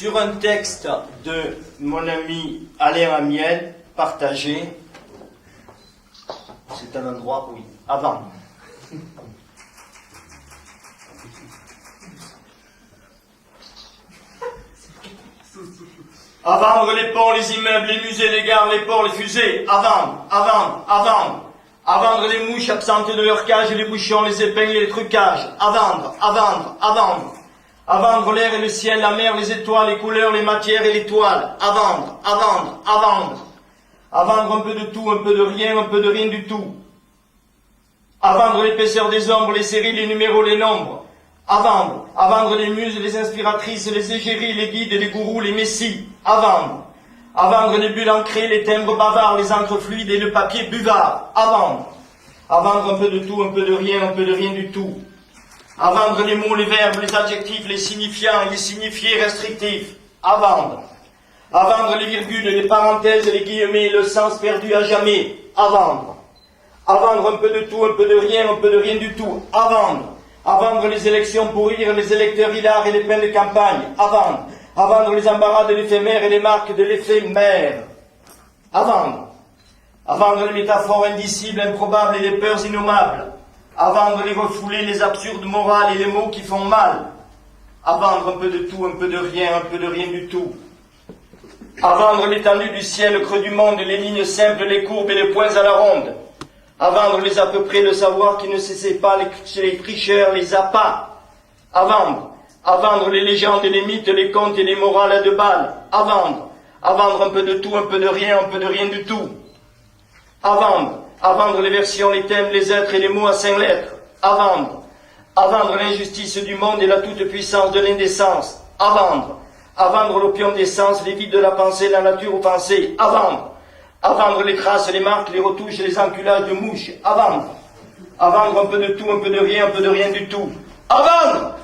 sur un texte de mon ami Alain Amiel, partagé. C'est un endroit, oui, avant. À vendre les ponts, les immeubles, les musées, les gares, les ports, les fusées. À vendre, à vendre, à vendre. À vendre les mouches absentes de leur cage, les bouchons, les épingles et les trucages. À vendre, à vendre, à vendre. À vendre l'air et le ciel, la mer, les étoiles, les couleurs, les matières et les toiles. À vendre, à vendre, à vendre. À vendre un peu de tout, un peu de rien, un peu de rien du tout. À vendre l'épaisseur des ombres, les séries, les numéros, les nombres. À vendre les muses, les inspiratrices, les égéries, les guides, les gourous, les messies. À vendre les bulles ancrées, les timbres bavards, les encres fluides et le papier buvard. À vendre un peu de tout, un peu de rien, un peu de rien du tout. À vendre les mots, les verbes, les adjectifs, les signifiants et les signifiés restrictifs. À vendre les virgules, les parenthèses, les guillemets, le sens perdu à jamais. À vendre un peu de tout, un peu de rien, un peu de rien du tout. À vendre les élections pour rire, les électeurs hilars et les peines de campagne. À vendre les embarras de l'éphémère et les marques de l'éphémère. À vendre les métaphores indicibles, improbables et les peurs innommables. À vendre les refoulés, les absurdes morales et les mots qui font mal. À vendre un peu de tout, un peu de rien, un peu de rien du tout. À vendre l'étendue du ciel, le creux du monde, les lignes simples, les courbes et les points à la ronde. À vendre les à peu près, le savoir qui ne cessait pas, les tricheurs, les appâts. À vendre les légendes et les mythes, les contes et les morales à deux balles. À vendre un peu de tout, un peu de rien, un peu de rien du tout. À vendre les versions, les thèmes, les êtres et les mots à 5 lettres. À vendre l'injustice du monde et la toute-puissance de l'indécence. À vendre l'opium des sens, les vides de la pensée, la nature aux pensées. À vendre les traces, les marques, les retouches et les enculages de mouches. À vendre un peu de tout, un peu de rien du tout. À vendre